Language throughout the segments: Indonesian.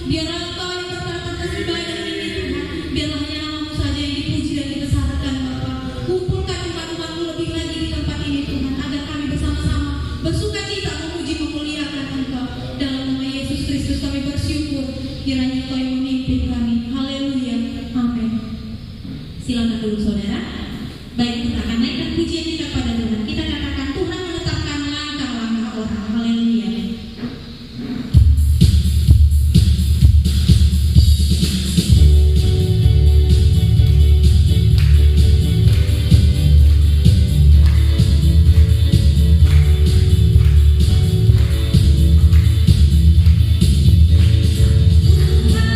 Biarlah Engkau yang berkata kasih banyak ini Tuhan. Biarlah hanya nama-Mu saja yang dipuji dan dibesarkan Bapa. Kumpulkan umat-Mu lebih lagi di tempat ini Tuhan, agar kami bersama-sama bersukacita memuji memuliakan Engkau. Dalam nama Yesus Kristus kami bersyukur. Kiranya Engkau yang memimpin kami. Haleluya. Amin. Silakan dulu saudara. Baik, kita akan naikkan pujian kita pada Tuhan. Kita katakan Tuhan menetapkan langkah-langkah orang. Haleluya. Tuhan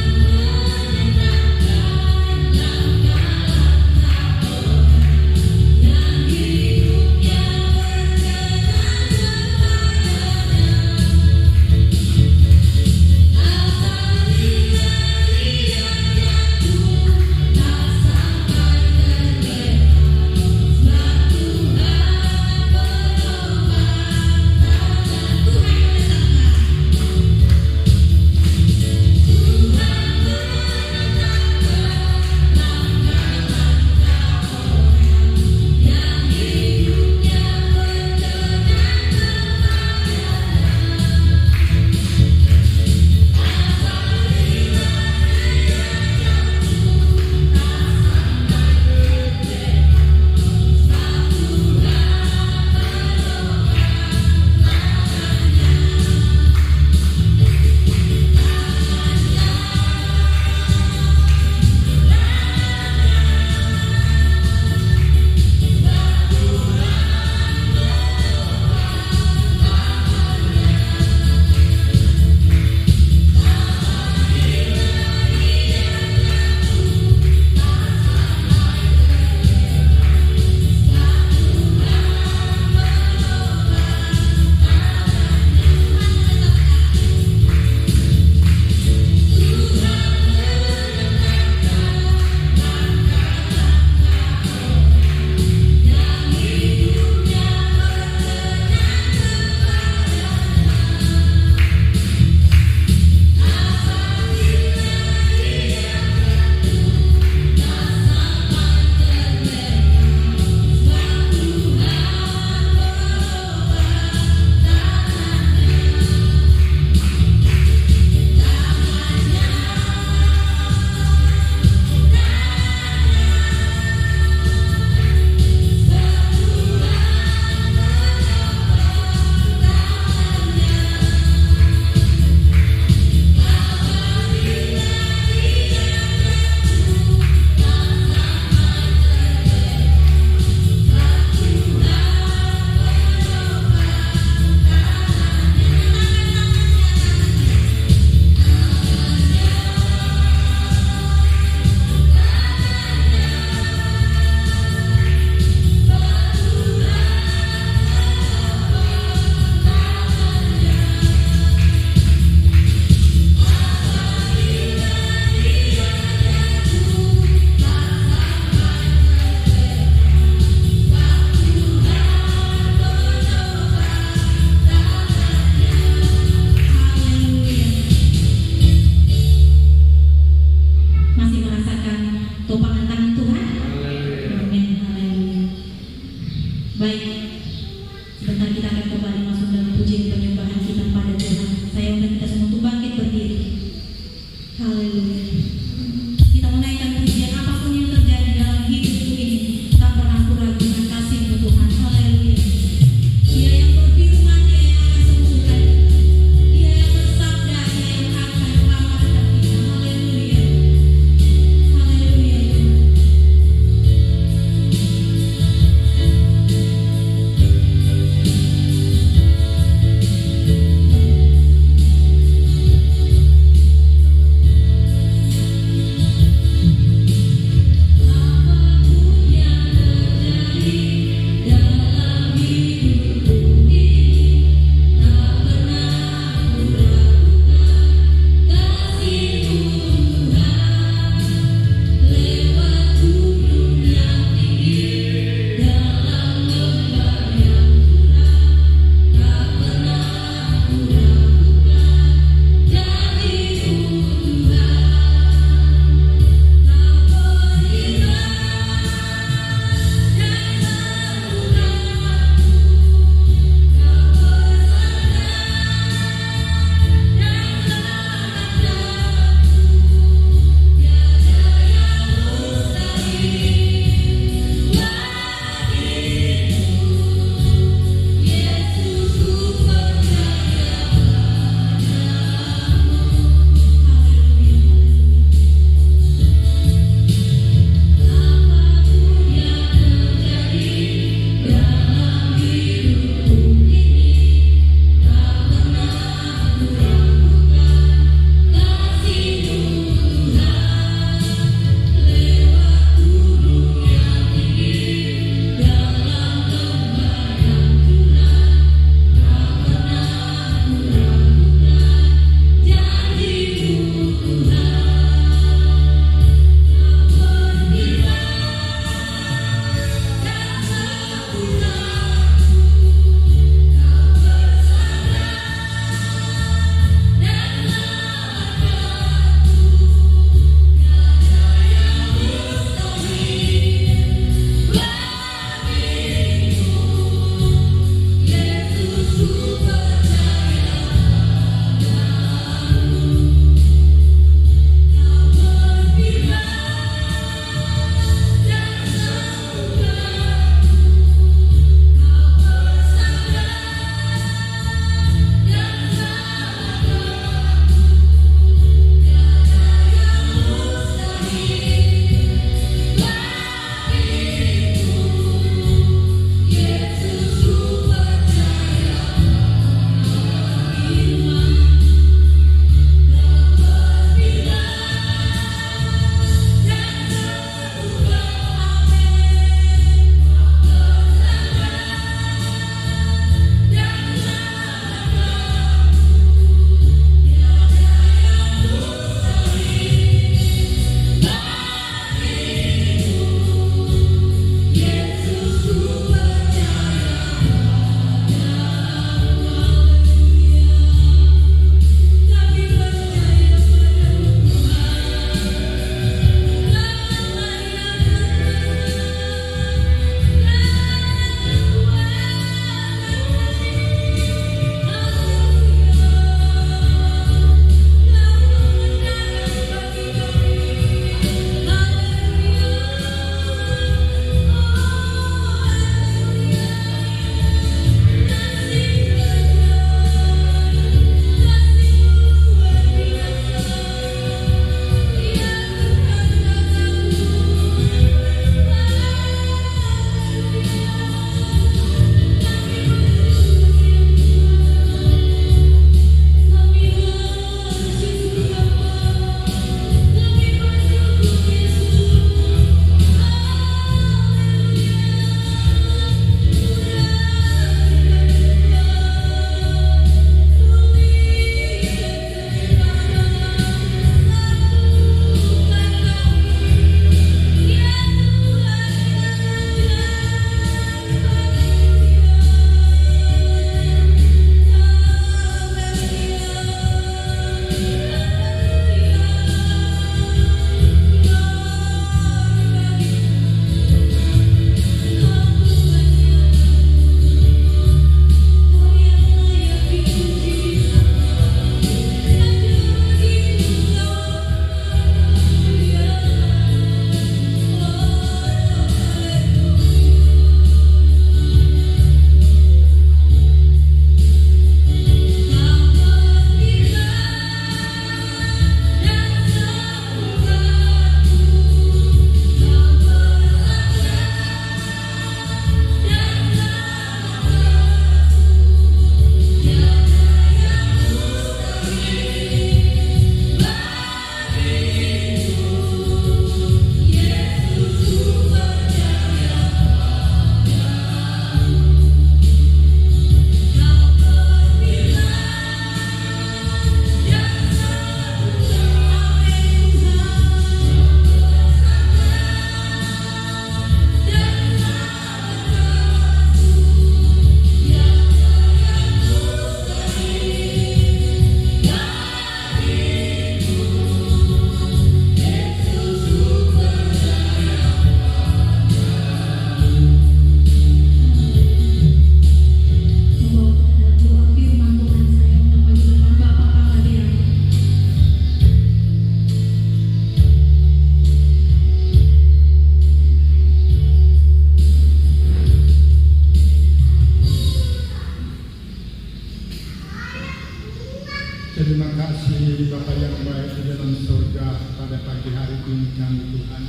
ini kami Tuhan.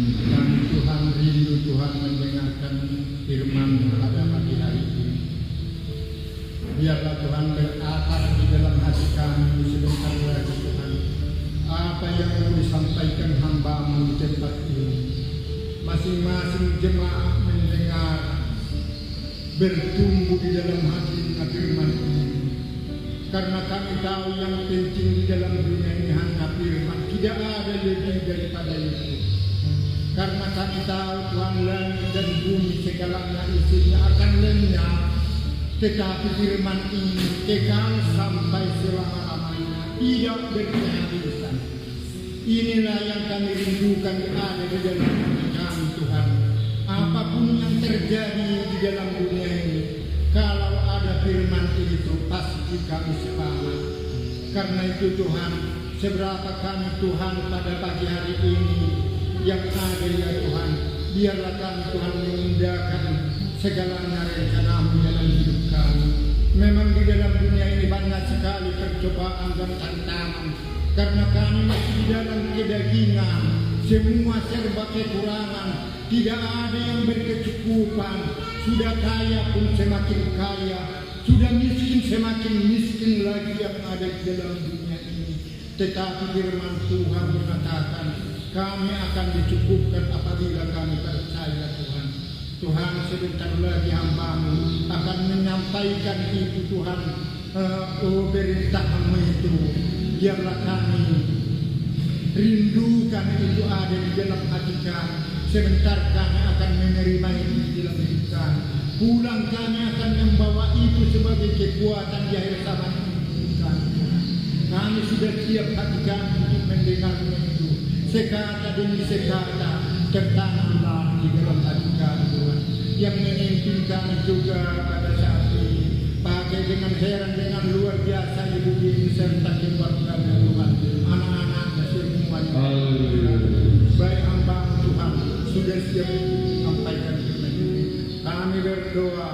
Kami Tuhan rindu Tuhan mendengarkan firman pada pagi hari ini. Biarlah Tuhan berakar di dalam hati kami sebentar lagi Tuhan. Apa yang mau disampaikan hamba-Mu di tempat ini, masing-masing jemaat mendengar, bertumbuh di dalam hati firman ini. Karena kami tahu yang penting di dalam dunia ini hanya firman, tidak ada lebih daripada itu. Karena kami tahu Tuhan, langit dan bumi segalanya isinya akan lenyap, tetapi firman ini kekal sampai selama-lamanya, tidak berkehabisan. Inilah yang kami rindukan ada di dalam hati kami Tuhan. Apapun yang terjadi di dalam dunia ini, kalau ada firman itu pasti kami selamat. Karena itu Tuhan, seberapa kami Tuhan pada pagi hari ini yang ada ya Tuhan, biarlah kami Tuhan mengindahkan segalanya rencana-Mu dalam hidup kami. Memang di dalam dunia ini banyak sekali percobaan dan tantangan, karena kami masih di dalam kedagingan, semua serba kekurangan, tidak ada yang berkecukupan. Sudah kaya pun semakin kaya, sudah miskin semakin miskin lagi yang ada di dalam dunia ini. Tetapi firman Tuhan mengatakan, kami akan dicukupkan apabila kami percaya Tuhan. Tuhan, sebentar lagi hamba-Mu akan menyampaikan itu Tuhan, perintah-Mu itu. Biarlah kami rindukan itu ada di dalam hati kami. Sebentar kami akan menerima itu di dalam hidup kami. Pulang kami akan membawa itu sebagai kekuatan di akhir zaman ini. Kami sudah siap hati kami untuk mendengar itu. Sekata demi sekata tertanamlah di dalam hati kami Tuhan. Yang memimpin kami juga pada saat ini. Pakai dengan heran, dengan luar biasa Ibu Bini serta keluarga Tuhan. Anak-anaknya semuanya. Baik hamba-Mu Tuhan sudah siap menyampaikan firman ini. Kami berdoa,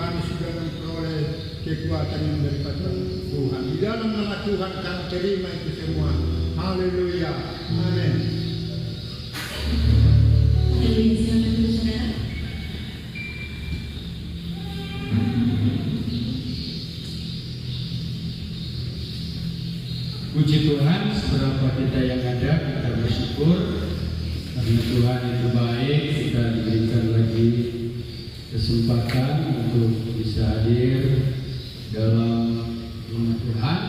kami sudah memperoleh kekuatan yang daripada Tuhan. Di dalam nama Tuhan kami terima itu semua. Haleluya. Amin. Haleluya. Silakan dulu saudara. Puji Tuhan, seberapa kita yang ada, kita bersyukur karena Tuhan itu baik. Kita diberikan lagi kesempatan untuk bisa hadir dalam rumah Tuhan.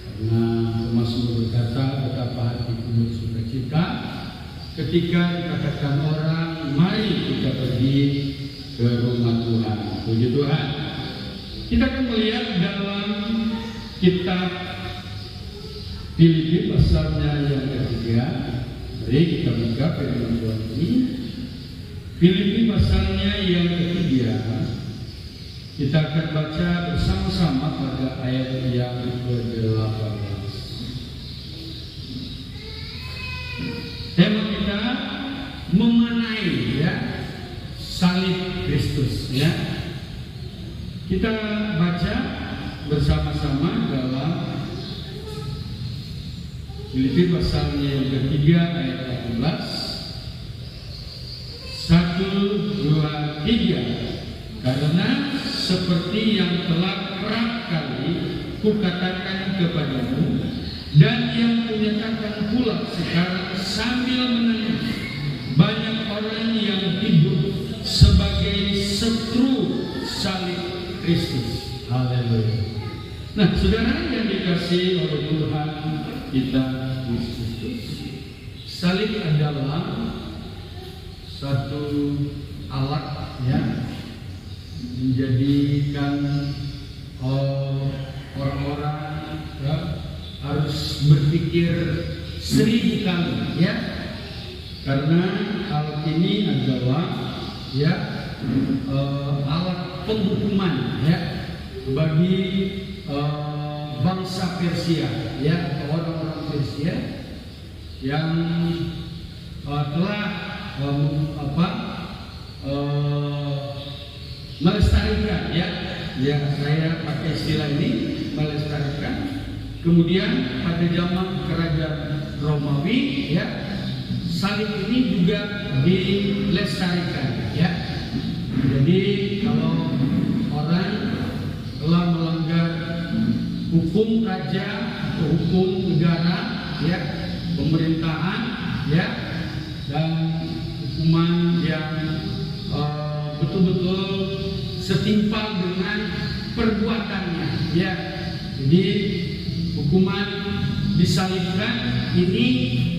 Karena Mazmur berkata, betapa hatiku bersukacita ketika dikatakan orang, mari kita pergi ke rumah Tuhan. Puji Tuhan. Kita akan melihat dalam kitab Filipi pasalnya yang ketiga. Mari kita buka firman Tuhan ini. Filipi pasalnya yang ketiga. Kita akan baca bersama-sama pada ayat yang ke-18. Tema kita memenai ya salib Kristus ya. Kita baca bersama-sama dalam Filipi pasalnya yang ketiga ayat 18. 1, 2, 3. Karena seperti yang telah kerap kali kukatakan kepadamu dan yang kunyatakan pula sekarang sambil menangis, banyak orang yang hidup sebagai setru salib Kristus. Haleluya. Nah, saudara yang dikasihi oleh Tuhan kita Yesus Kristus, salib adalah satu alat ya, menjadikan orang-orang ya, harus berpikir 1000 kali ya, karena alat ini adalah ya alat penghukuman ya bagi bangsa Persia ya, orang-orang Persia yang telah melestarikan ya, saya pakai istilah ini, melestarikan Kemudian pada zaman kerajaan Romawi, ya, salib ini juga dilestarikan, ya. Jadi kalau orang telah melanggar hukum raja atau hukum negara, ya, pemerintahan, ya, dan hukuman yang betul-betul setimpal dengan perbuatannya, ya. Jadi hukuman disalibkan ini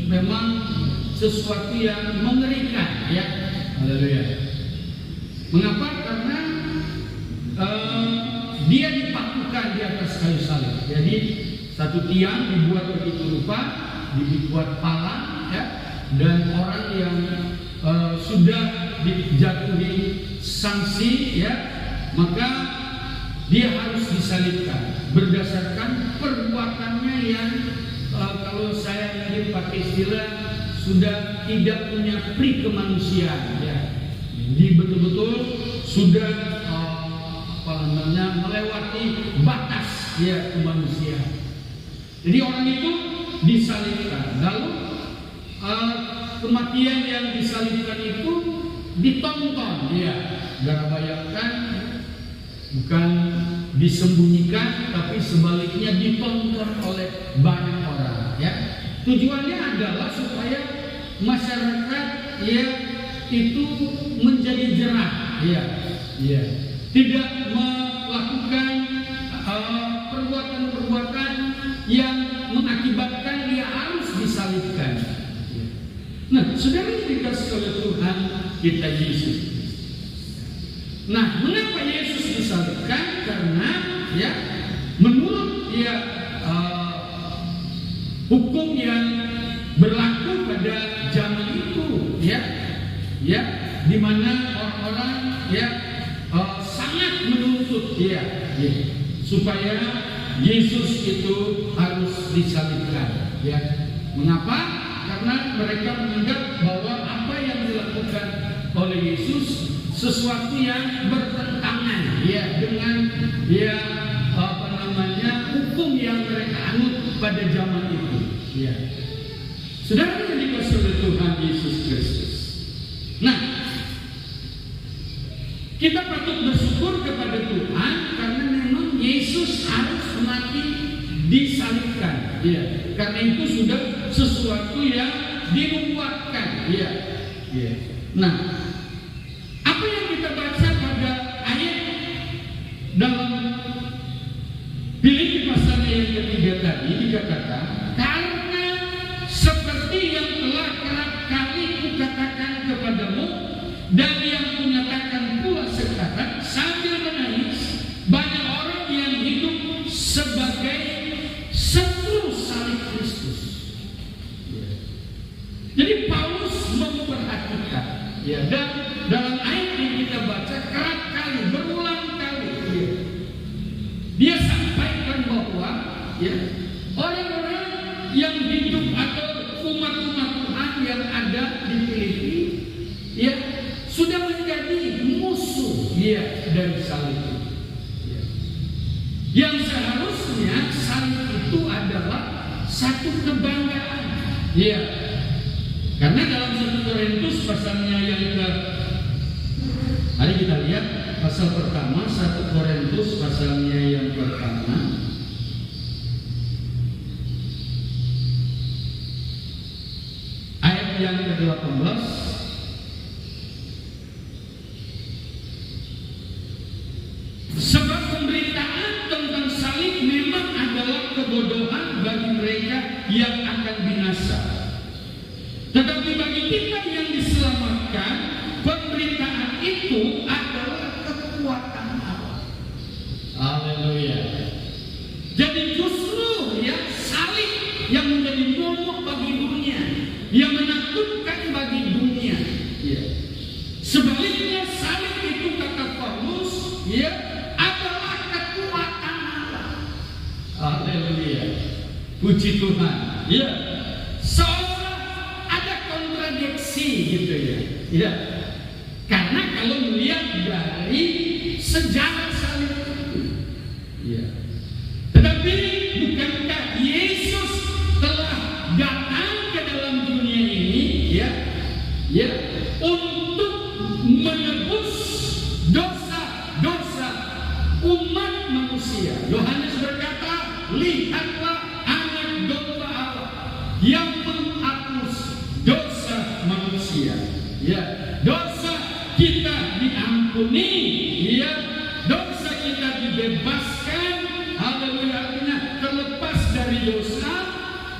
memang sesuatu yang mengerikan, ya. Haleluya. Mengapa? Karena dia dipakukan di atas kayu salib. Jadi satu tiang dibuat begitu rupa, dibuat pala, ya, dan orang yang sudah dijatuhi sanksi, ya, maka dia harus disalibkan berdasarkan perbuatannya yang kalau saya ingin pakai istilah sudah tidak punya pri kemanusiaan, ya. Jadi betul-betul sudah melewati batas, ya, kemanusiaan. Jadi orang itu disalibkan. Lalu kematian yang disalibkan itu ditonton, ya. Gara bayangkan bukan disembunyikan, tapi sebaliknya ditonton oleh banyak orang, ya. Tujuannya adalah supaya masyarakat, ya, itu menjadi jerah, ya, ya. Tidak melakukan perbuatan-perbuatan yang mengakibatkan dia harus disalibkan. Nah, saudara dikasih oleh Tuhan kita Yesus. Nah, mengapa Yesus disalibkan? Karena, ya, menurut, ya, hukum yang berlaku pada zaman itu, ya, ya, di mana orang-orang, ya, sangat menuntut dia, ya, supaya Yesus itu harus disalibkan, ya. Mengapa? Karena mereka menganggap bahwa apa yang dilakukan oleh Yesus sesuatu yang bertentangan, ya, dengan, ya, hukum yang mereka anut pada zaman itu, ya. Saudara yang dikasihi oleh Tuhan Yesus Kristus. Nah, kita patut bersyukur kepada Tuhan karena memang Yesus harus mati disalibkan, ya. Karena itu sudah sesuatu yang dinubuatkan, ya, ya. Nah, apa yang kita baca pada ayat dalam Filipi pasalnya yang ketiga tadi dikatakan, karena seperti yang telah kerap kali kukatakan kepadamu dan yang kunyatakan pula sekarang sambil menangis, banyak orang yang hidup sebagai setru salib Kristus. Jadi Paulus memperhatikan, ya, dan dalam ayat yang kita baca kerap kali, berulang kali, ya, dia sampaikan bahwa, ya, orang-orang yang hidup atau umat-umat Tuhan yang ada di Filipi, ya, sudah menjadi musuh, ya, dari salib itu, ya. Yang seharusnya salib itu adalah satu kebanggaan, ya. Karena dalam 1 Korintus pasalnya yang mari kita lihat pasal pertama, 1 Korintus pasalnya yang pertama. Ayat yang ke-18. Sebab pemberitaan tentang salib memang adalah kebodohan bagi mereka yang akan binasa. Tetapi bagi kita yang diselamatkan, pemberitaan itu adalah kekuatan Allah. Haleluya. Jadi justru, ya, salib yang menjadi momok bagi dunia, yang menakutkan bagi dunia, ya. Sebaliknya salib itu kata Paulus, ya, adalah kekuatan Allah. Haleluya. Puji Tuhan. Ya. Gitu, ya, ya. Karena kalau melihat dari sejarah salib itu, ya. Tetapi bukankah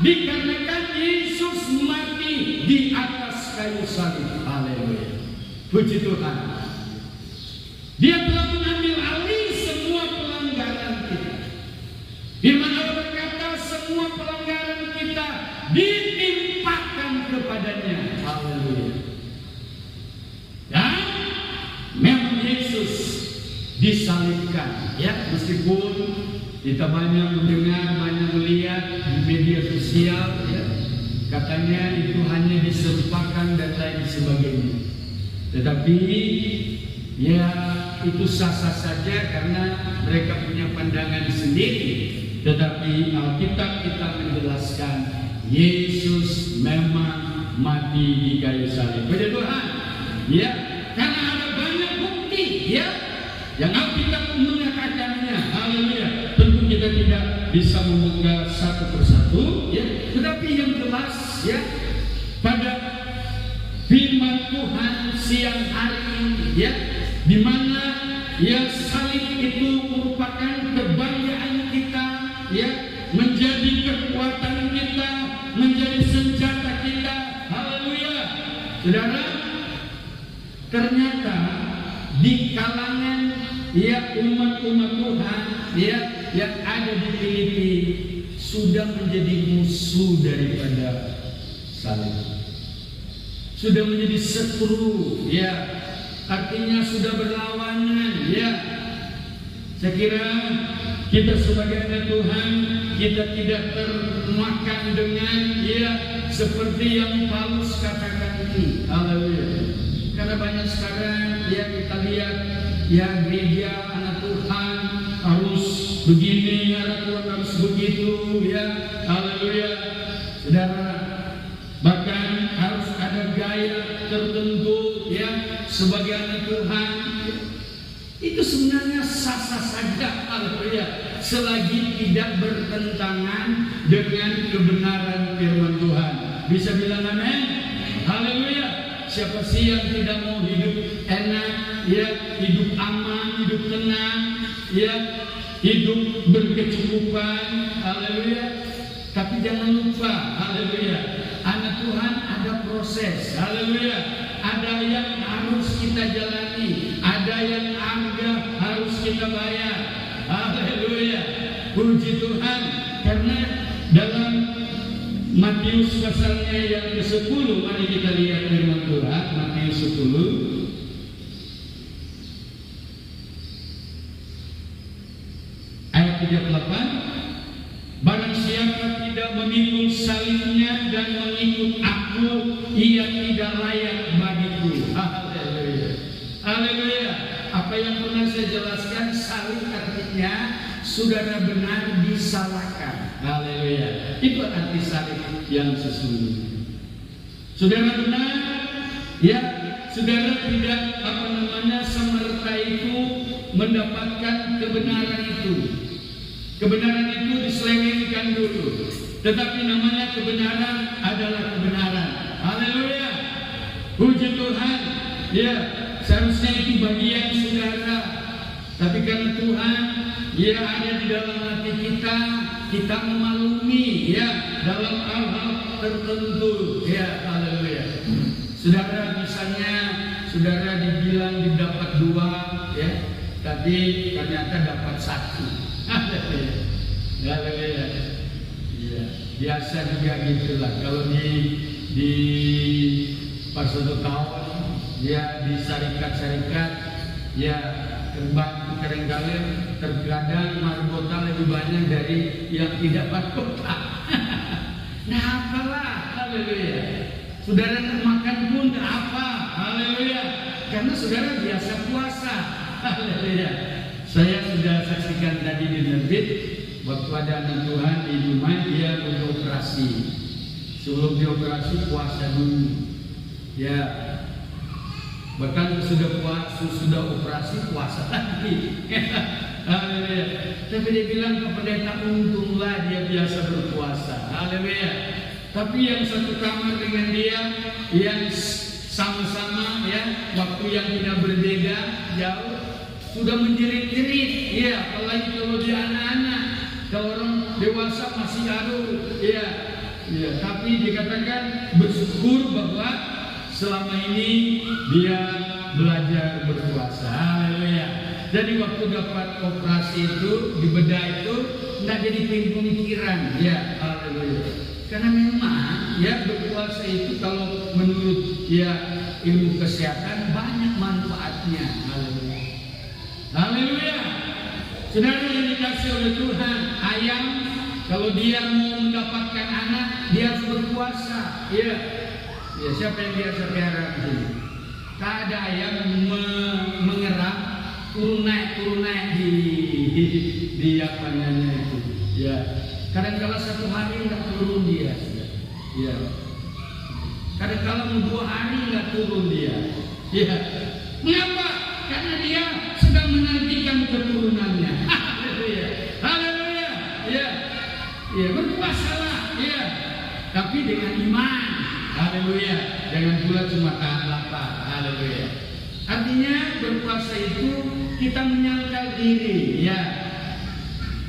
dikarenakan Yesus mati di atas kayu salib. Haleluya. Puji Tuhan. Dia telah mengambil alih semua pelanggaran kita. Firman Allah berkata, semua pelanggaran kita ditimpakan kepadanya. Haleluya. Dan memang Yesus disalibkan, ya, meskipun kita banyak mendengar, banyak melihat di media sosial, ya, katanya itu hanya diserupakan dan lain sebagainya. Tetapi ya itu sah-sah saja karena mereka punya pandangan sendiri. Tetapi Alkitab kita menjelaskan Yesus memang mati di kayu salib. Puji Tuhan. Ya, karena ada banyak bukti, ya, yang Alkitab mengatakannya. Haleluya. Tentu kita tidak bisa membuka satu persatu, ya, tetapi yang jelas, ya, pada firman Tuhan siang hari ini, ya, di mana ya salib itu merupakan kebanggaan kita, ya, menjadi kekuatan kita, menjadi senjata kita. Haleluya. Saudara, ternyata di kalangan ya umat-umat Tuhan, ya, yang ada di Filipi sudah menjadi musuh daripada salib, sudah menjadi seteru, ya, artinya sudah berlawanan, ya. Saya kira kita sebagai anak Tuhan, kita tidak termakan dengan, ya, seperti yang Paulus katakan ini. Haleluya. Karena banyak sekarang, ya, kita lihat, ya, gereja anak Tuhan harus begini, anak Tuhan harus begitu, ya. Haleluya. Saudara, bahkan harus ada gaya tertentu, ya, sebagai anak Tuhan. Itu sebenarnya sah-sah saja, haleluya, selagi tidak bertentangan dengan kebenaran firman Tuhan. Bisa bilang amin? Haleluya. Siapa sih yang tidak mau hidup enak, ya, hidup aman, hidup tenang, ya, hidup berkecukupan, haleluya. Tapi jangan lupa, haleluya, anak Tuhan ada proses, haleluya. Ada yang harus kita jalani, ada yang harga harus kita bayar, haleluya. Puji Tuhan. Karena dalam Matius pasalnya yang ke-10, mari kita lihat firman Tuhan, Matius 10 ayat 38. Barang siapa tidak memikul salibnya dan mengikut aku, ia tidak layak bagiku. Haleluya. Haleluya. Apa yang pernah saya jelaskan, salib artinya saudara benar disalahkan. Haleluya. Itu arti salib yang sesungguhnya. Saudara benar, ya, saudara tidak semerta itu mendapatkan kebenaran itu. Kebenaran itu diselewengkan dulu. Tetapi namanya kebenaran adalah kebenaran. Haleluya. Puji Tuhan. Ya, seharusnya itu bagian saudara. Tapi karena Tuhan, ya, ada di dalam hati kita, kita memaklumi, ya, dalam hal-hal tertentu, ya, haleluya. Saudara, misalnya saudara dibilang didapat 2, ya, tapi ternyata dapat 1. Haleluya. Ya, biasa juga gitulah kalau di pas 1 tahun, ya, di syarikat-syarikat, ya, kadang-kadang terkadang mahkota lebih banyak dari yang tidak mahkota. Nah, apalah, haleluya. Saudara makan pun apa, haleluya. Karena saudara biasa puasa, haleluya. Saya sudah saksikan tadi di Nerbit, waktu ada anak Tuhan di rumah, dia beroperasi. Sebelum dioperasi puasa dulu, ya. Bahkan sudah operasi puasa lagi. Haleluya. Tapi dia bilang ke pendeta, untunglah dia biasa berpuasa. Haleluya. Tapi yang satu kamar dengan dia, yang sama-sama, ya, waktu yang tidak berbeda jauh, sudah menjerit-jerit. Ya, apalagi kalau dia anak-anak. Kalau orang dewasa masih aduh, ya, Ya, tapi dikatakan bersyukur bahwa selama ini dia belajar berpuasa. Haleluya. Jadi waktu dapat operasi itu, di bedah itu nggak jadi pemikiran, ya. Haleluya. Karena memang ya berpuasa itu kalau menurut ya ilmu kesehatan banyak manfaatnya. Haleluya. Haleluya. Saudara yang dikasih oleh Tuhan, ayam kalau dia mau mendapatkan anak, dia harus berpuasa. Ya, ya siapa yang biasa pelihara di sini? Tak ada ayam mengerang turun naik di apa namanya itu. Ya, kadang-kala satu hari nggak turun dia. Ya, kadang-kala 2 hari nggak turun dia. Ya, mengapa? Karena dia sedang menantikan keturunannya. Haleluya, haleluya. Ya. Ya, berpuasalah, ya. Tapi dengan iman, haleluya. Jangan pula cuma tahan lapar, haleluya. Artinya berpuasa itu kita menyangkal diri, ya.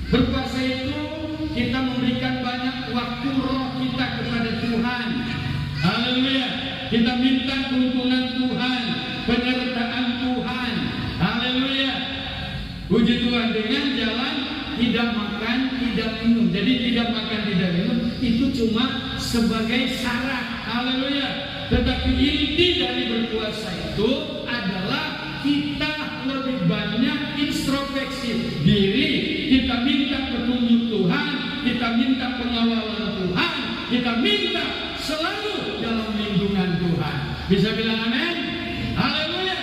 Berpuasa itu kita memberikan banyak waktu roh kita kepada Tuhan, haleluya. Kita minta tuntunan Tuhan, penyertaan Tuhan, haleluya. Puji Tuhan, dengan jalan tidak makan, tidak minum. Jadi tidak makan, tidak minum itu cuma sebagai syarat. Haleluya. Tetapi inti dari berpuasa itu adalah kita lebih banyak introspeksi diri. Kita minta petunjuk Tuhan, kita minta pengawalan Tuhan, kita minta selalu dalam lindungan Tuhan. Bisa bilang amin? Haleluya.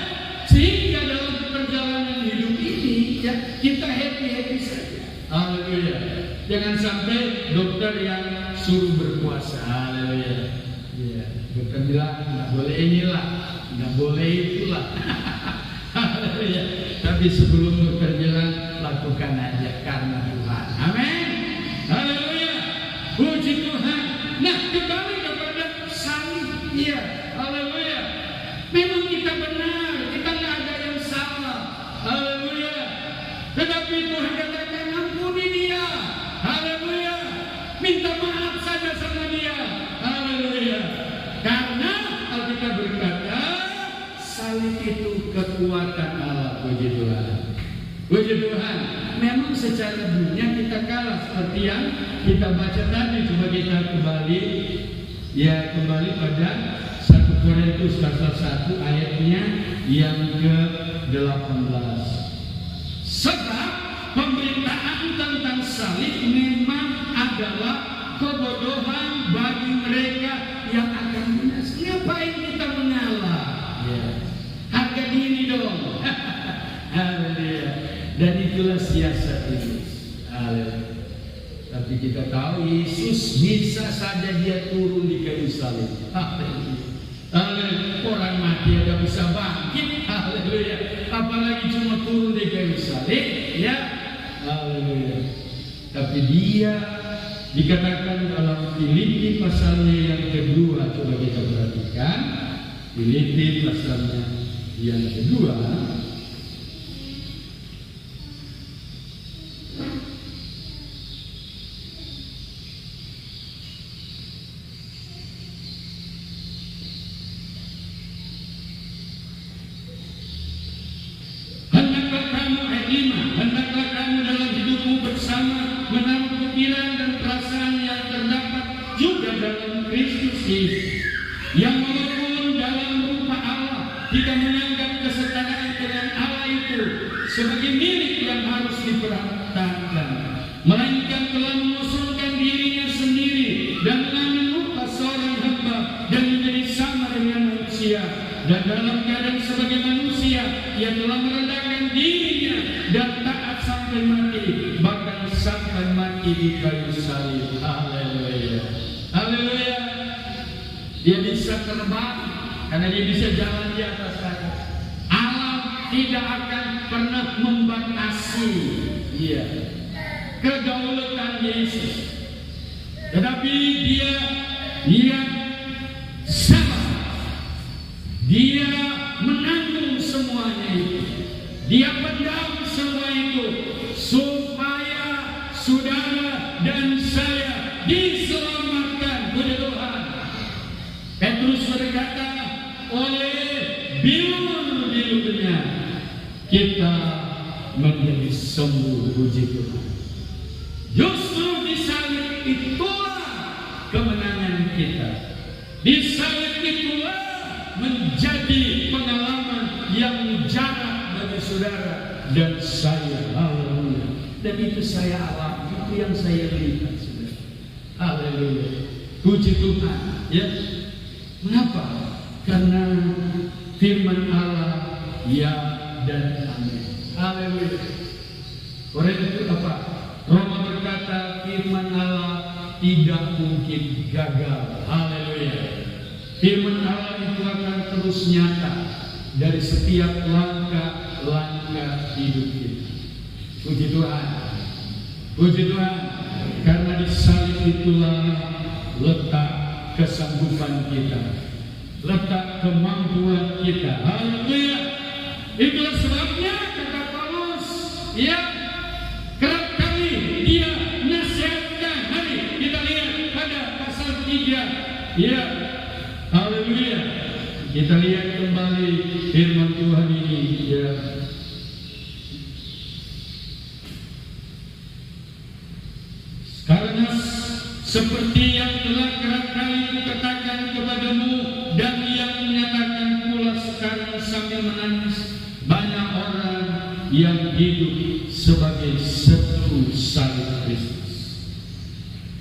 Sehingga dalam perjalanan hidup ini ya kita happy saja. Haleluya. Jangan sampai dokter yang suruh berpuasa. Haleluya. Ya, dokter bilang nggak boleh inilah, nggak boleh itulah. Haleluya. Tapi sebelum dokter bilang lakukan aja karena Tuhan. Amin. Haleluya. Puji Tuhan. Nah, kembali kepada salib. Iya. Haleluya. Memang kita benar, kita nggak ada yang salah. Haleluya. Tetapi Tuhan katakan ampuni dia. Haleluya. Minta maaf saja sama dia. Haleluya. Karena Alkitab berkata salib itu kekuatan Allah. Puji Tuhan. Puji Tuhan. Memang secara dunia kita kalah seperti yang kita baca tadi. Coba kita kembali pada 1 Korintus pasal 1 ayatnya yang ke-18. Sebab pemberitaan tentang salib memang adalah kebodohan bagi mereka yang akan binasa. Ngapain kita mengalah? Ya. Harga diri dong. Haleluya. Dan itulah siasat iblis. Haleluya. Tapi kita tahu Yesus bisa saja dia turun di kayu salib. Haleluya. Orang mati ada bisa bangkit. Haleluya. Apalagi cuma turun di kayu salib, ya. Haleluya. Tapi dia dikatakan dalam Filipi pasalnya yang kedua. Coba kita perhatikan Filipi pasalnya yang kedua. Hendaklah kamu dalam hidupmu bersama menaruh pikiran dan perasaan yang terdapat juga dalam Kristus Yesus, yang walaupun dalam rupa Allah tidak menganggap kesetaraan dengan Allah itu sebagai milik yang harus dipertahankan, melainkan telah mengosongkan dirinya sendiri dan mengambil rupa seorang hamba dan menjadi sama dengan manusia, dan dalam keadaan sebagai manusia ia telah merendahkan dirinya dan taat sampai mati, bahkan sampai mati di kayu salib. Haleluya. Haleluya. Dia bisa terbang karena dia bisa jalan di atas langit. Allah tidak akan pernah membatasi kedaulatan Yesus. Tetapi dia sabar. Dia menanggung semuanya itu. Dia pendam semua itu supaya saudara dan saya diselamatkan oleh bilur-bilurnya kita menjadi sembuh. Puji Tuhan. Justru di salib itulah kemenangan kita. Di salib itulah menjadi pengalaman yang jarak bagi saudara dan saya. Haleluya. Dan itu saya alami, itu yang saya lihat, saudara. Haleluya. Puji Tuhan. Ya. Mengapa? Karena firman Allah ya dan amin. Haleluya. Oleh itu apa? Roma berkata firman Allah tidak mungkin gagal. Haleluya. Firman Allah itu akan terus nyata dari setiap langkah-langkah hidup kita. Puji Tuhan. Puji Tuhan. Karena di salib itulah letak kesanggupan kita, letak kemampuan kita. Haleluya. Itulah sebabnya kata Paulus, ya, kerap kali dia nasihatkan. Mari kita lihat pada pasal 3. Ya, haleluya. Kita lihat kembali firman Tuhan ini. Ya. Karena seperti yang telah kerap kali kukatakan kepadamu dan yang menyatakan pula sekarang sambil menangis, banyak orang yang hidup sebagai seteru salib Kristus.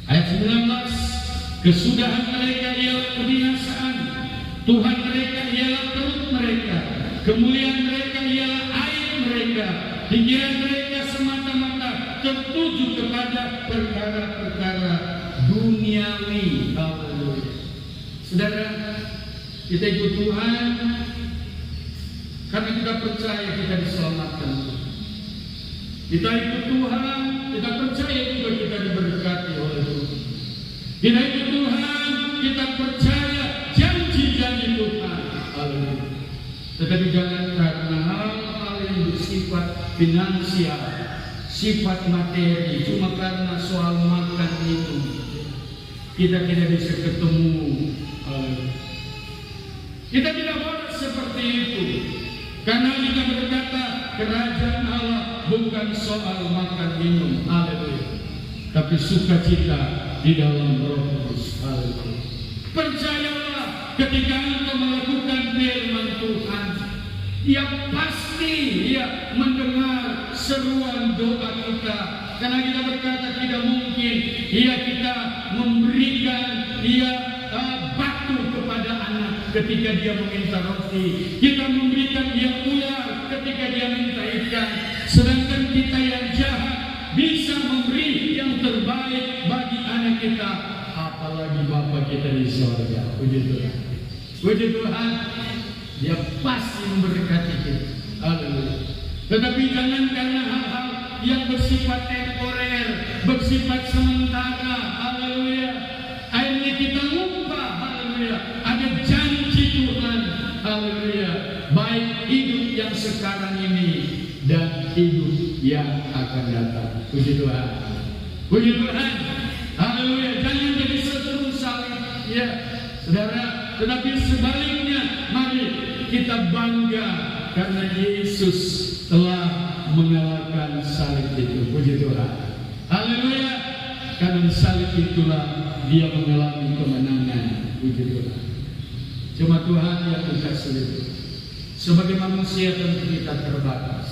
Ayat 19, kesudahan mereka ialah kebinasaan, Tuhan mereka ialah perut mereka, kemuliaan mereka ialah aib mereka, pikiran mereka semata-mata tertuju kepada perkara-perkara duniawi. Haleluya. Saudara, kita ikut Tuhan karena kita percaya kita diselamatkan. Kita ikut Tuhan, kita percaya juga kita diberkati oleh Tuhan. Kita ikut Tuhan, kita percaya janji-janji Tuhan. Haleluya. Tetapi jangan karena hal-hal yang bersifat finansial, sifat materi, cuma karena soal makan itu kita tidak bisa ketemu. Kita tidak boleh seperti itu. Karena kita berkata kerajaan Allah bukan soal makan minum. Haleluya. Tapi sukacita di dalam Roh Kudus. Haleluya. Percayalah ketika engkau melakukan firman Tuhan, Dia pasti Dia mendengar seruan doa kita. Karena kita berkata tidak mungkin kita memberikan batu kepada anak ketika dia meminta roti. Kita memberikan dia ular ketika dia minta ikan. Sedangkan kita yang jahat bisa memberi yang terbaik bagi anak kita, apalagi Bapa kita di surga. Puji Tuhan. Puji Tuhan. Dia pasti memberkati kita. Haleluya. Tetapi jangan karena hal-hal yang bersifat temporer, bersifat sementara. Haleluya. Akhirnya kita lupa. Haleluya. Ada janji Tuhan. Haleluya. Baik hidup yang sekarang ini dan hidup yang akan datang. Puji Tuhan. Puji Tuhan. Haleluya. Jangan jadi seteru salib. Ya, saudara. Tetapi sebaliknya, mari kita bangga karena Yesus telah mengalahkan salib itu. Puji Tuhan. Haleluya. Karena salib itulah Dia mengalami kemenangan. Puji Tuhan. Cuma Tuhan yang bisa sulit. Sebagai manusia tentu kita terbatas.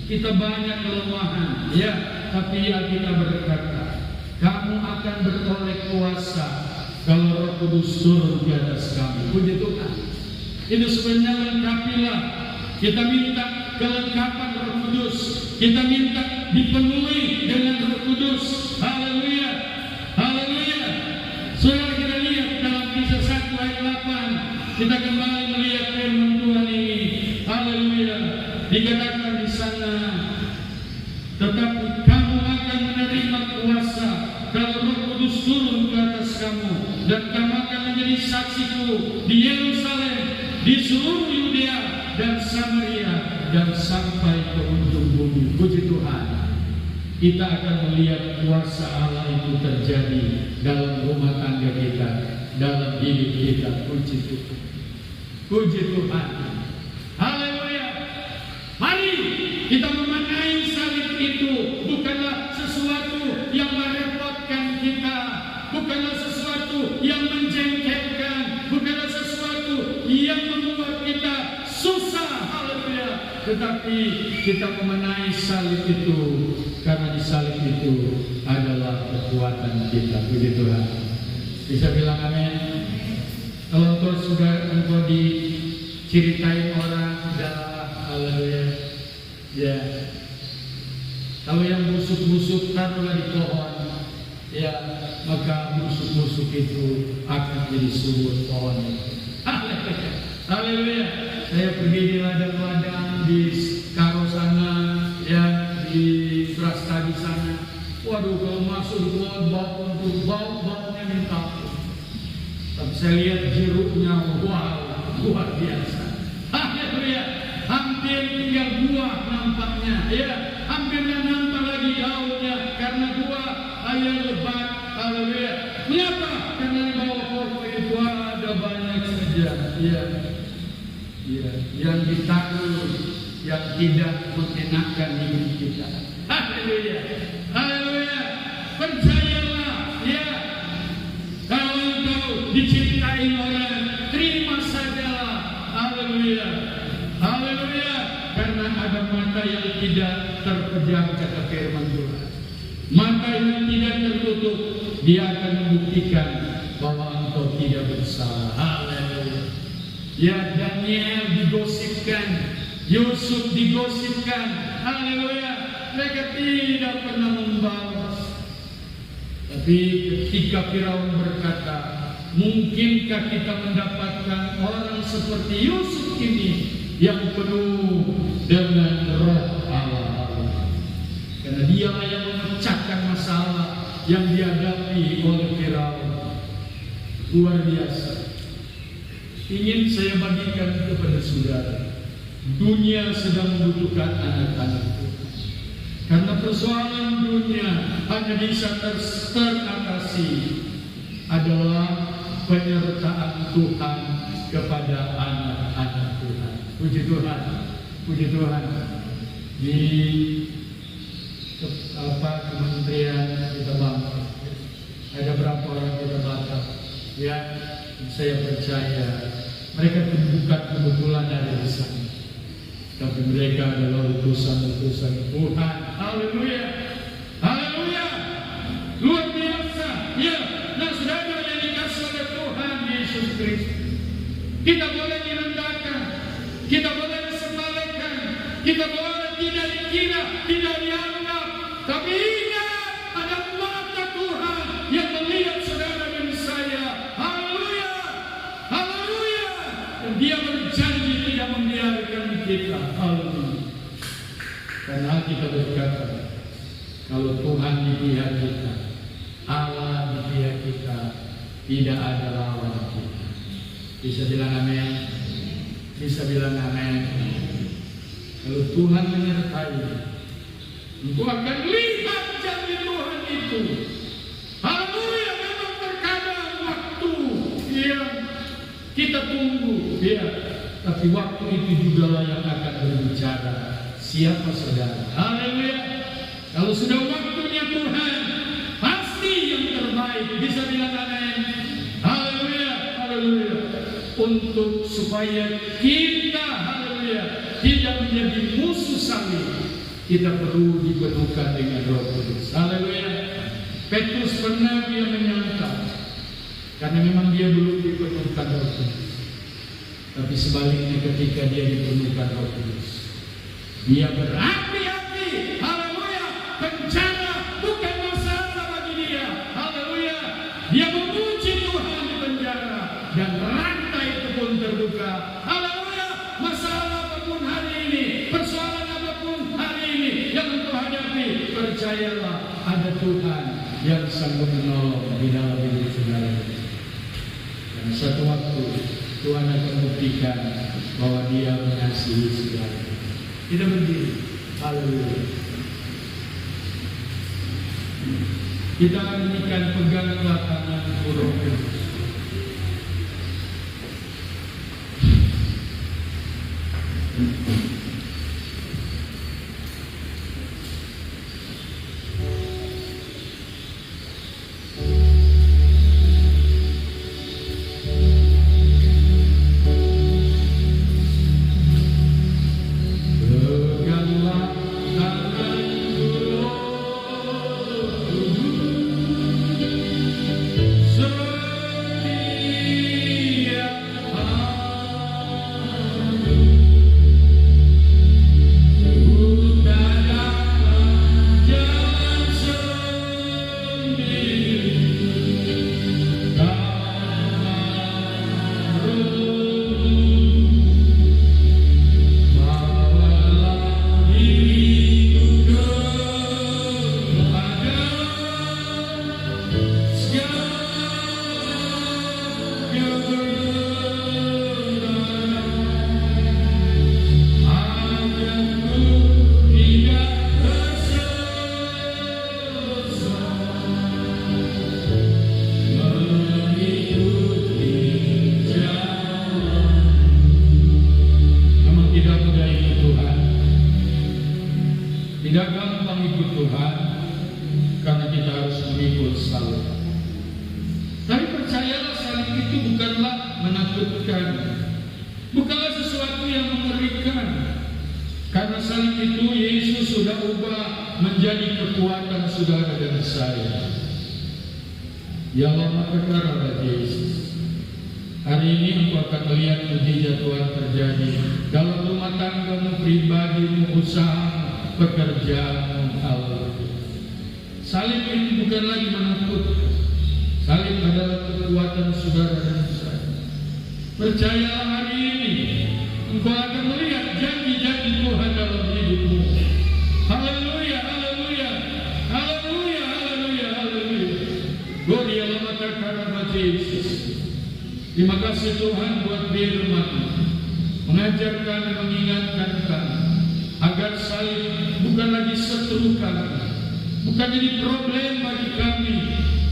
Kita banyak kelemahan, ya. Tapi Alkitab berkata, kamu akan beroleh kuasa kalau Roh Kudus turun di atas kamu. Puji Tuhan. Itu sebenarnya lengkapilah. Kita minta kelengkapan Roh Kudus. Kita minta dipenuhi dengan Roh Kudus. Haleluya. Haleluya. Saudara, kita lihat dalam Kisah 1 ayat 8. Kita kembali melihat firman Tuhan ini. Haleluya. Dikatakan di sana, tetapi kamu akan menerima kuasa kalau Roh Kudus turun ke atas kamu, dan kamu akan menjadi saksiku di Yerusalem, di seluruh Yudea dan Samaria, dan sampai ke ujung bumi. Puji Tuhan. Kita akan melihat kuasa Allah itu terjadi dalam rumah tangga kita, dalam hidup kita. Puji Tuhan. Puji Tuhan. Haleluya. Mari kita memaknai salib itu bukanlah sesuatu yang merepotkan kita, bukanlah sesuatu yang menjengkelkan, bukanlah sesuatu yang membuat kita susah. Haleluya. Tetapi kita memaknai salib itu karena di salib itu adalah kekuatan kita. Puji Tuhan. Bisa bilang amin? Kalau engkau diceritain orang, sudah, haleluya. Ya. Kalau yang busuk-busuk taruhlah di pohon, ya, maka busuk-busuk itu akan jadi subur pohon itu. Haleluya. Saya pergi di ladang-ladang di Karo sana, ya, di Brastagi sana. Waduh, kalau masuk di pohon baunya minta ampun. Tapi saya lihat jeruknya, wow, luar biasa. Haleluya. Hampir tinggal buah nampaknya, ya. Hampir tidak nampak lagi daunnya karena buah yang lebat. Haleluya. Mengapa? Karena di bawah pohon itu ada banyak saja, ya. Ya, yang ditanam yang tidak mengenakan hidup kita. Haleluya. Haleluya. Percayalah, ya. Kalau engkau diceritain orang, terima sajalah. Haleluya. Haleluya. Karena ada mata yang tidak terpejam, kata firman Tuhan. Mata yang tidak tertutup, dia akan membuktikan bahwa engkau tidak bersalah. Haleluya. Ya, Daniel digosipkan, Yusuf digosipkan. Haleluya. Mereka tidak pernah membalas. Tapi ketika Firaun berkata, mungkinkah kita mendapatkan orang seperti Yusuf ini yang penuh dengan roh Allah? Karena dialah yang memecahkan masalah yang dihadapi oleh Firaun. Luar biasa. Ingin saya bagikan kepada saudara, dunia sedang membutuhkan anak-anak Tuhan. Karena persoalan dunia hanya bisa teratasi adalah penyertaan Tuhan kepada anak-anak Tuhan. Puji Tuhan, puji Tuhan. Di kementerian kita bangsa ada berapa orang kita batas, ya. Saya percaya mereka bukan kebetulan ada di sana, tapi mereka adalah utusan-utusan Tuhan. Haleluya, haleluya, luar biasa. Ya, nah saudara yang dikasih oleh Tuhan Yesus Kristus, kita boleh direndahkan, kita boleh disembahkan, kita boleh tidak dikira, tidak dianggap, tapi ingat ada mata Tuhan yang melihat saudara dan saya. Haleluya, haleluya. Dan Dia berjanji tidak membiarkan kita. Haleluya. Karena kita berkata, kalau Tuhan di pihak kita, Allah di pihak kita, tidak ada lawan kita. Bisa bilang amin? Bisa bilang amin? Kalau Tuhan menyertai, engkau akan lihat janji Tuhan itu. Haleluya. Memang terkadang waktu yang kita tunggu, ya, tapi waktu itu juga lah yang akan berbicara. Siapa saudara? Haleluya. Kalau sudah waktunya Tuhan, pasti yang terbaik. Bisa bilang amin? Haleluya, haleluya. Untuk supaya kita, haleluya, tidak menjadi musuh saling, kita perlu dipenuhkan dengan Roh Kudus. Haleluya. Petrus pernah dia menyangka, karena memang dia belum dipenuhkan Roh Kudus. Tapi sebaliknya ketika dia dipenuhkan Roh Kudus, dia berhati-hati. Haleluya. Bencana bukan masalah bagi dia. Haleluya. Dia memuji Tuhan di penjara dan rantai itu pun terbuka. Haleluya. Masalah apapun hari ini, persoalan apapun hari ini yang engkau hadapi, percayalah ada Tuhan yang sanggup menolong di dalam hidup saudara. Dan satu waktu Tuhan akan buktikan bahwa Dia mengasihi saudara. Kita berdiri. Haleluya. Kita menyanyikan peganglah tangan Roh Kudus. Tidak gampang ikut Tuhan karena kita harus mengikut salib. Tapi percayalah, salib itu bukanlah menakutkan, bukanlah sesuatu yang mengerikan. Karena salib itu Yesus sudah ubah menjadi kekuatan saudara dan saya. Ya Allah, maka karena Yesus, hari ini engkau akan melihat mujizat Tuhan terjadi dalam rumah tanggamu, pribadimu, usaha, pekerjaan Allah. Salib itu bukan lagi menakutkan. Salib adalah kekuatan saudara dan saya. Percayalah, hari ini engkau akan melihat janji-janji Tuhan dalam hidupmu. Haleluya, haleluya, haleluya, haleluya, haleluya. Gloria lama karena Yesus. Terima kasih Tuhan buat firman-Mu, mengajar kami, mengingatkan kami agar salib bukan lagi seteru kami, bukan jadi problem bagi kami,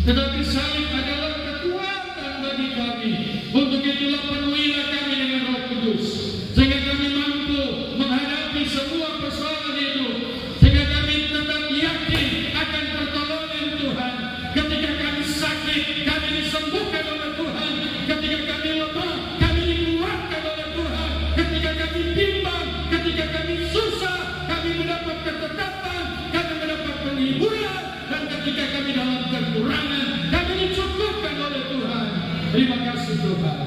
tetapi salib adalah kekuatan bagi kami. Untuk itulah penuhilah kami dengan Roh Kudus, sehingga kami mampu menghadapi semua persoalan hidup, sehingga kami tetap yakin akan pertolongan Tuhan. Ketika kami sakit, kami disembuhkan oleh Tuhan. Ketika kami lemah, kami dikuatkan oleh Tuhan. Ketika kami bimbang, ketika kami susah, kami mendapat ketetapan, kami mendapat penghiburan, dan ketika kami dalam kekurangan, kami dicukupkan oleh Tuhan. Terima kasih Tuhan,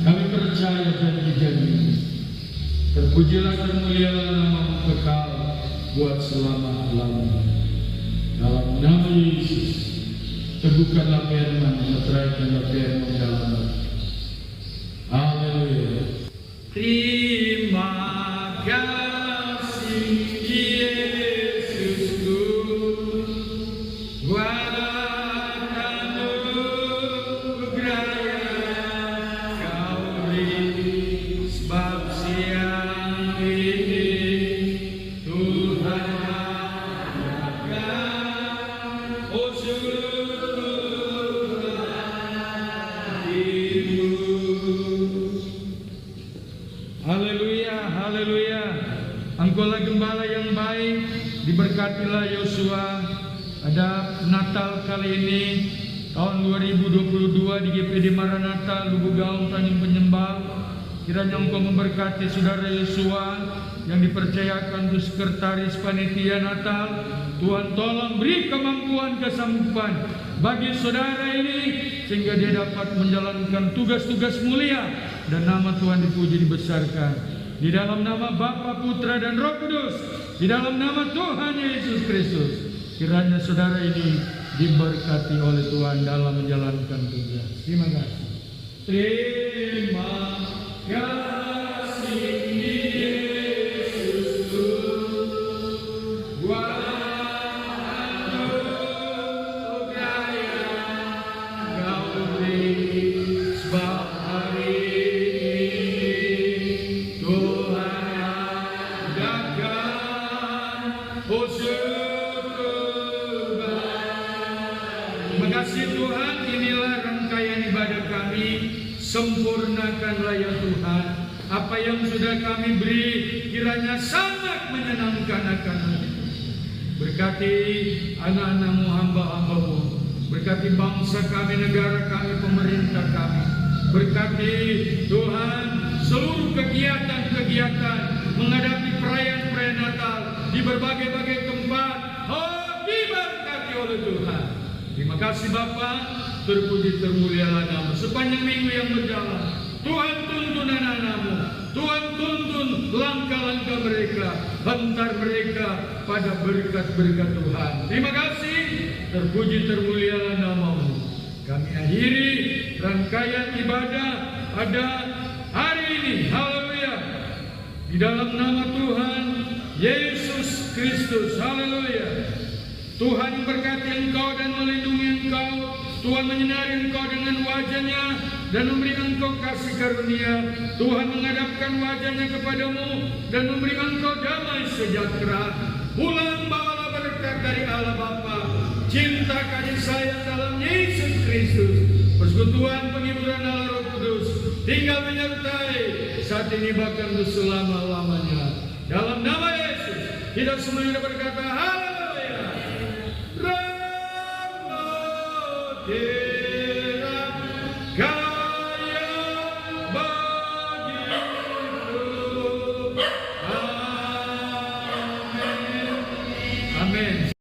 kami percaya janji-janji-Mu. Terpujilah dan mulialah nama-Mu kekal buat selama-lamanya. Dalam nama Yesus, teguhkanlah firman, meteraikanlah firman dalam hati. Haleluya. Terima kasih Yesusku, buat anugerah yang Kau beri, sebab siang ini Tuhan adakan syukur hatimu. Haleluya, haleluya. Engkaulah gembala yang baik, diberkatilah Yosua. Ada Natal kali ini tahun 2022 di GPD Maranatha Lubu Gaung Tanjung Penyembah. Kiranya Engkau memberkati saudara Yosua yang dipercayakan untuk sekretaris panitia Natal. Tuhan tolong beri kemampuan, kesanggupan bagi saudara ini, sehingga dia dapat menjalankan tugas-tugas mulia dan nama Tuhan dipuji, dibesarkan. Di dalam nama Bapa, Putra, dan Roh Kudus, di dalam nama Tuhan Yesus Kristus, kiranya saudara ini diberkati oleh Tuhan dalam menjalankan tugas. Terima kasih. Terima kasih Yesusku, buat anugerah yang Kau beri, sebab hari ini Tuhan adakan syukur. Terima kasih Tuhan, inilah rangkaian ibadah kami. Sempurnakanlah ya Tuhan apa yang sudah kami beri kiranya sangat menyenangkan akan hati. Berkati anak-anakmu, hamba-hambamu. Berkati bangsa kami, negara kami, pemerintah kami. Berkati Tuhan seluruh kegiatan-kegiatan menghadapi perayaan-perayaan Natal di berbagai-bagai tempat. Oh, diberkati oleh Tuhan. Terima kasih Bapa, terpuji termulialah nama. Sepanjang minggu yang berjalan, Tuhan tuntun anak-anakmu, Tuhan tuntun langkah-langkah mereka, hantar mereka pada berkat-berkat Tuhan. Terima kasih, terpuji termulialah namamu. Kami akhiri rangkaian ibadah pada hari ini, haleluya, di dalam nama Tuhan Yesus Kristus, haleluya. Tuhan memberkati engkau dan melindungi engkau. Tuhan menyinari engkau dengan wajah-Nya dan memberi engkau kasih karunia. Tuhan menghadapkan wajah-Nya kepadamu dan memberi engkau damai sejahtera. Pulang bawalah berkat dari Allah Bapa, cinta kasih sayang dalam Yesus Kristus, persekutuan penghiburan Allah Roh Kudus tinggal menyertai saat ini bahkan untuk selama-lamanya. Dalam nama Yesus kita semuanya berkata haleluya. Kira kaya bagiku. Amin. Amin.